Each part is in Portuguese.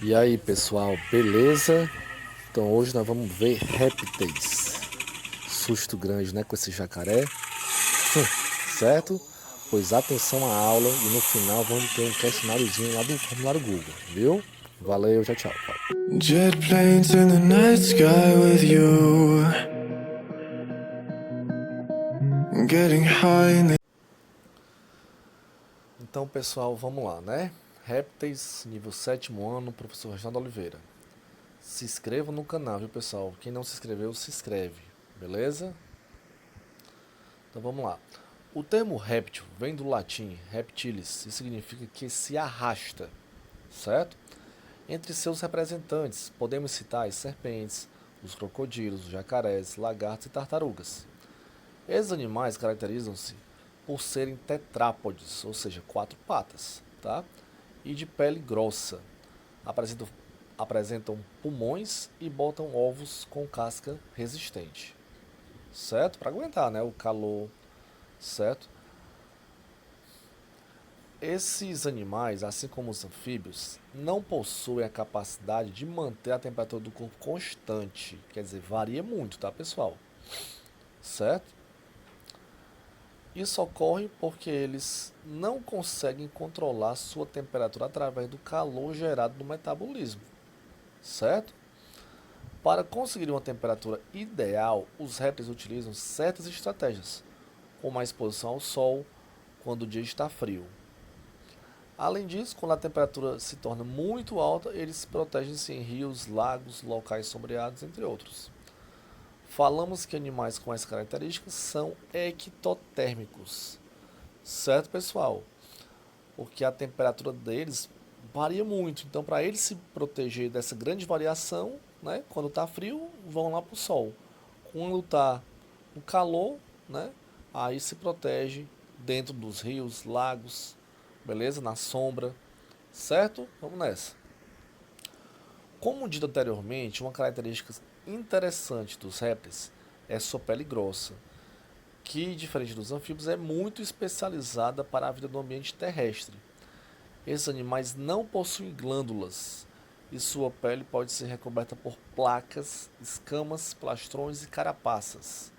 E aí pessoal, beleza? Então hoje nós vamos ver répteis. Susto grande, né, com esse jacaré, certo? Pois atenção à aula e no final vamos ter um questionáriozinho lá do formulário Google, viu? Valeu, tchau, tchau. Jet planes in the night sky with you. Getting high in the... Então pessoal, vamos lá, né? Répteis, nível 7º ano, professor Reginaldo Oliveira. Se inscreva no canal, viu pessoal? Quem não se inscreveu, se inscreve, beleza? Então vamos lá. O termo réptil vem do latim reptilis e significa que se arrasta, certo? Entre seus representantes podemos citar as serpentes, os crocodilos, os jacarés, lagartos e tartarugas. Esses animais caracterizam-se por serem tetrápodes, ou seja, 4 patas, tá? E de pele grossa. Apresentam pulmões e botam ovos com casca resistente, certo? Para aguentar, né, o calor, certo? Esses animais, assim como os anfíbios, não possuem a capacidade de manter a temperatura do corpo constante. Quer dizer, varia muito, tá, pessoal? Certo? Isso ocorre porque eles não conseguem controlar sua temperatura através do calor gerado no metabolismo. Certo? Para conseguir uma temperatura ideal, os répteis utilizam certas estratégias, como a exposição ao sol quando o dia está frio. Além disso, quando a temperatura se torna muito alta, eles protegem-se em rios, lagos, locais sombreados, entre outros. Falamos que animais com essas características são ectotérmicos, certo, pessoal? Porque a temperatura deles varia muito. Então, para eles se proteger dessa grande variação, né, quando está frio, vão lá para o sol. Quando está no calor, né, aí se protege dentro dos rios, lagos, beleza? Na sombra, certo? Vamos nessa. Como dito anteriormente, uma característica interessante dos répteis é sua pele grossa, que, diferente dos anfíbios, é muito especializada para a vida no ambiente terrestre. Esses animais não possuem glândulas e sua pele pode ser recoberta por placas, escamas, plastrões e carapaças.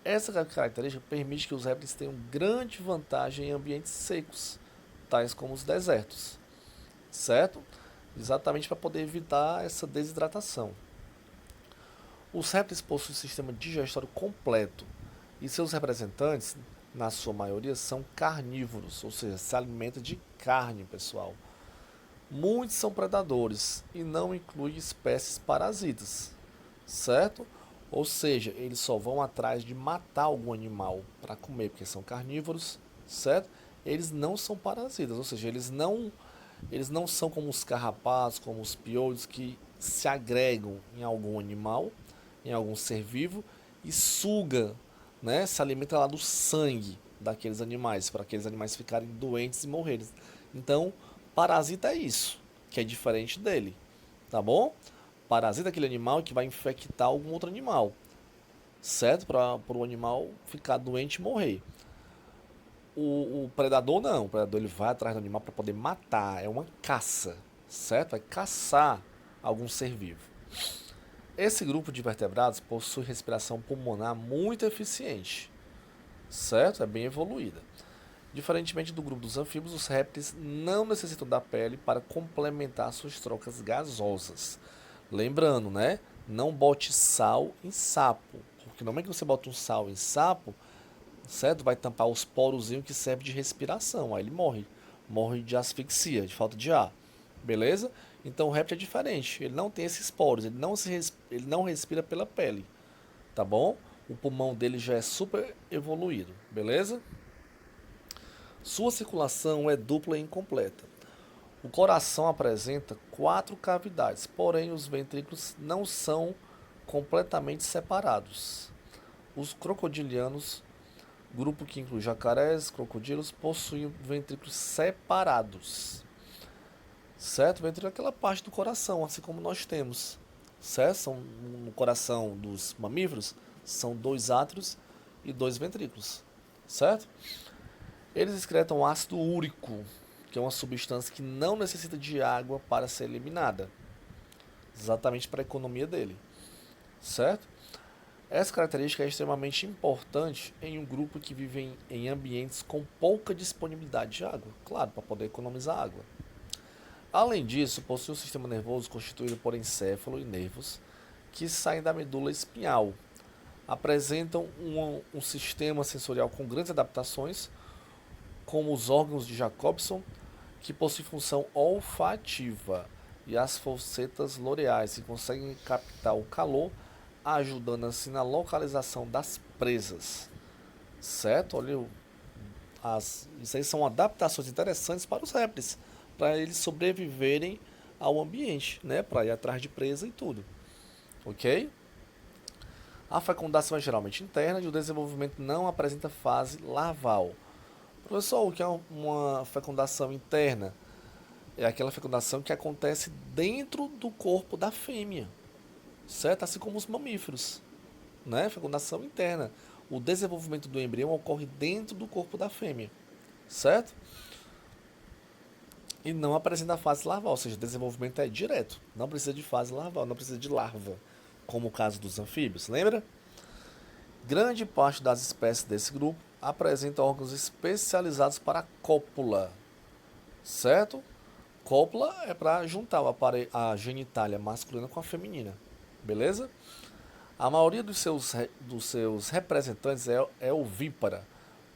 Essa característica permite que os répteis tenham grande vantagem em ambientes secos, tais como os desertos, certo? Exatamente para poder evitar essa desidratação. Os répteis possuem um sistema digestório completo e seus representantes, na sua maioria, são carnívoros, ou seja, se alimentam de carne, pessoal. Muitos são predadores e não incluem espécies parasitas, certo? Ou seja, eles só vão atrás de matar algum animal para comer, porque são carnívoros, certo? Eles não são parasitas, ou seja, eles não são como os carrapatos, como os piolhos que se agregam em algum animal, em algum ser vivo e suga, né? Se alimenta lá do sangue daqueles animais, para aqueles animais ficarem doentes e morrerem. Então, parasita é isso, que é diferente dele, tá bom? Parasita é aquele animal que vai infectar algum outro animal, certo? Para o animal ficar doente e morrer. O predador não, o predador ele vai atrás do animal para poder matar, é uma caça, certo? Vai caçar algum ser vivo. Esse grupo de vertebrados possui respiração pulmonar muito eficiente, certo? É bem evoluída. Diferentemente do grupo dos anfíbios, os répteis não necessitam da pele para complementar suas trocas gasosas. Lembrando, né? Não bote sal em sapo, porque no momento que você bota um sal em sapo, certo? Vai tampar os porozinhos que servem de respiração. Aí ele morre de asfixia, de falta de ar, beleza? Então o réptil é diferente, ele não tem esses poros, ele não respira pela pele, tá bom? O pulmão dele já é super evoluído, beleza? Sua circulação é dupla e incompleta. O coração apresenta 4 cavidades, porém os ventrículos não são completamente separados. Os crocodilianos, grupo que inclui jacarés, crocodilos, possuem ventrículos separados. Certo? O ventrículo é aquela parte do coração, assim como nós temos. Certo? No coração dos mamíferos, são 2 átrios e 2 ventrículos. Certo? Eles excretam ácido úrico, que é uma substância que não necessita de água para ser eliminada, exatamente para a economia dele, certo? Essa característica é extremamente importante em um grupo que vive em ambientes com pouca disponibilidade de água, claro, para poder economizar água. Além disso, possui um sistema nervoso constituído por encéfalo e nervos que saem da medula espinhal. Apresentam um sistema sensorial com grandes adaptações, como os órgãos de Jacobson, que possui função olfativa, e as falsetas loreais, que conseguem captar o calor, ajudando assim na localização das presas. Certo? Olha, isso aí são adaptações interessantes para os répteis, para eles sobreviverem ao ambiente, né? Para ir atrás de presa e tudo. Ok? A fecundação é geralmente interna e o desenvolvimento não apresenta fase larval. Professor, o que é uma fecundação interna? É aquela fecundação que acontece dentro do corpo da fêmea, certo? Assim como os mamíferos, né? Fecundação interna. O desenvolvimento do embrião ocorre dentro do corpo da fêmea, certo? E não apresenta fase larval, ou seja, o desenvolvimento é direto. Não precisa de fase larval, não precisa de larva, como o caso dos anfíbios, lembra? Grande parte das espécies desse grupo apresenta órgãos especializados para a cópula, certo? Cópula é para juntar a genitália masculina com a feminina, beleza? A maioria dos seus representantes é ovípara,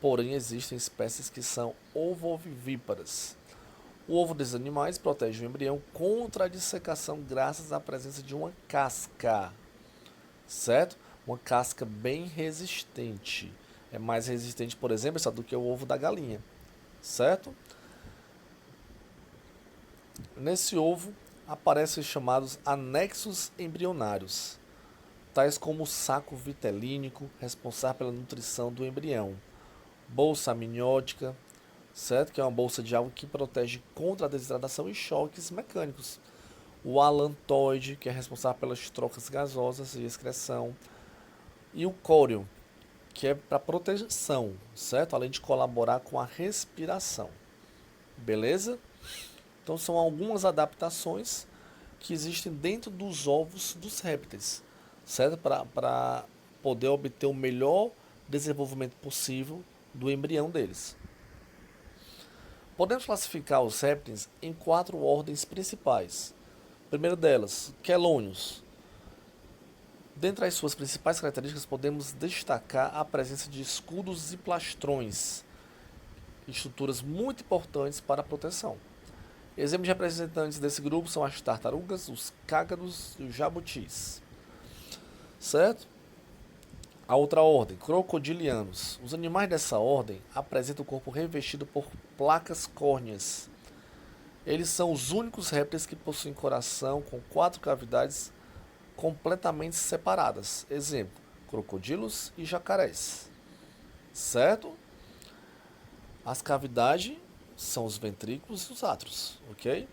porém existem espécies que são ovovivíparas. O ovo desses animais protege o embrião contra a dissecação graças à presença de uma casca, certo? Uma casca bem resistente. É mais resistente, por exemplo, do que o ovo da galinha, certo? Nesse ovo aparecem os chamados anexos embrionários, tais como o saco vitelínico, responsável pela nutrição do embrião, bolsa amniótica, certo? Que é uma bolsa de água que protege contra a desidratação e choques mecânicos. O alantoide, que é responsável pelas trocas gasosas e excreção. E o córeo, que é para proteção, certo? Além de colaborar com a respiração. Beleza? Então são algumas adaptações que existem dentro dos ovos dos répteis, certo? Para poder obter o melhor desenvolvimento possível do embrião deles. Podemos classificar os répteis em 4 ordens principais. A primeira delas, quelônios. Dentre as suas principais características, podemos destacar a presença de escudos e plastrões, estruturas muito importantes para a proteção. Exemplos de representantes desse grupo são as tartarugas, os cácados e os jabutis. Certo? A outra ordem, crocodilianos. Os animais dessa ordem apresentam o corpo revestido por placas córneas. Eles são os únicos répteis que possuem coração com 4 cavidades completamente separadas. Exemplo, crocodilos e jacarés. Certo? As cavidades são os ventrículos e os átrios, ok?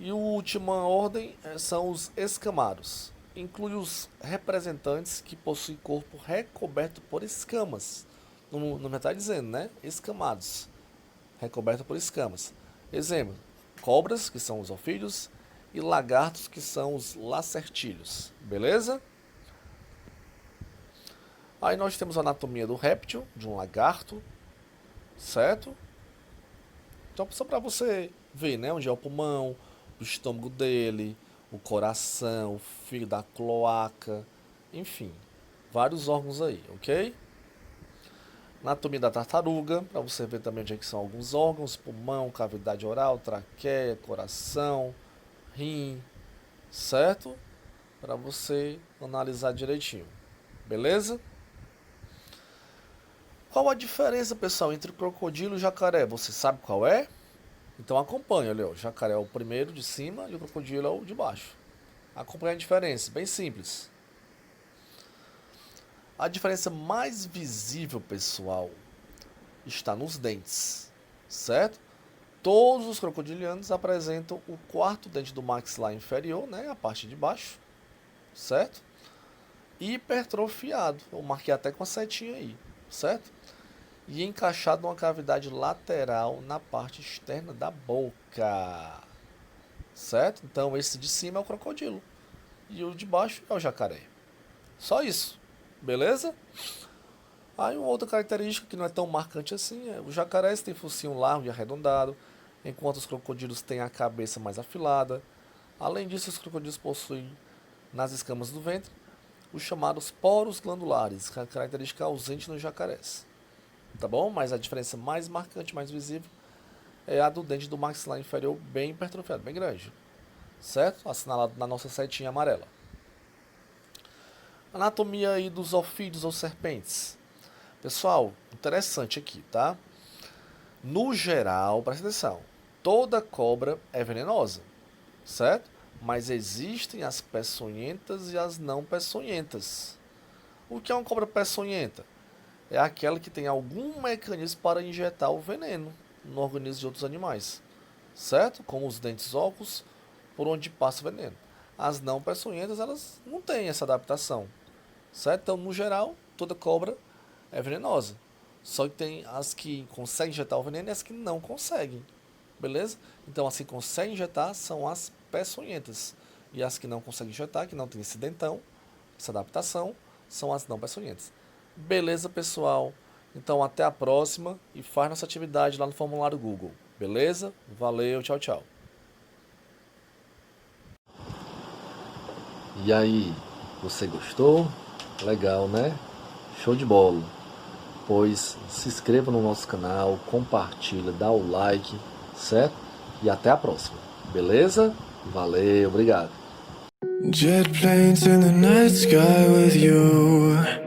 E a última ordem são os escamados. Inclui os representantes que possuem corpo recoberto por escamas. Não está dizendo, né? Escamados. Recoberto por escamas. Exemplo, cobras, que são os ofídeos, e lagartos, que são os lacertídeos. Beleza? Aí nós temos a anatomia do réptil, de um lagarto, certo? Então, só para você ver, né? Onde é o pulmão, o estômago dele, o coração, o fio da cloaca, enfim, vários órgãos aí, ok? Anatomia da tartaruga, para você ver também onde é que são alguns órgãos, pulmão, cavidade oral, traqueia, coração, rim, certo? Para você analisar direitinho, beleza? Qual a diferença, pessoal, entre o crocodilo e o jacaré? Você sabe qual é? Então acompanha, olha, o jacaré é o primeiro de cima e o crocodilo é o de baixo. Acompanha a diferença, bem simples. A diferença mais visível, pessoal, está nos dentes, certo? Todos os crocodilianos apresentam o 4º dente do maxilar inferior, né, a parte de baixo, certo? Hipertrofiado, eu marquei até com a setinha aí, certo? e encaixado numa cavidade lateral na parte externa da boca. Certo? Então esse de cima é o crocodilo e o de baixo é o jacaré. Só isso. Beleza? Aí uma outra característica que não é tão marcante assim é os jacarés têm focinho largo e arredondado, enquanto os crocodilos têm a cabeça mais afilada. Além disso, os crocodilos possuem nas escamas do ventre os chamados poros glandulares, que é a característica ausente nos jacarés. Tá bom? Mas a diferença mais marcante, mais visível, é a do dente do maxilar inferior bem hipertrofiado, bem grande. Certo? Assinalado na nossa setinha amarela. Anatomia aí dos ofídeos ou serpentes. Pessoal, interessante aqui, tá? No geral, presta atenção, toda cobra é venenosa, certo? Mas existem as peçonhentas e as não peçonhentas. O que é uma cobra peçonhenta? É aquela que tem algum mecanismo para injetar o veneno no organismo de outros animais, certo? Como os dentes ocos, por onde passa o veneno. As não peçonhentas, elas não têm essa adaptação, certo? Então, no geral, toda cobra é venenosa. Só que tem as que conseguem injetar o veneno e as que não conseguem. Beleza? Então as que conseguem injetar são as peçonhentas. E as que não conseguem injetar, que não tem esse dentão, essa adaptação, são as não peçonhentas. Beleza, pessoal? Então até a próxima e faz nossa atividade lá no formulário Google. Beleza? Valeu, tchau, tchau. E aí, você gostou? Legal, né? Show de bola! Pois se inscreva no nosso canal, compartilha, dá o like, certo? E até a próxima, beleza? Valeu, obrigado. Jet planes in the night sky with you.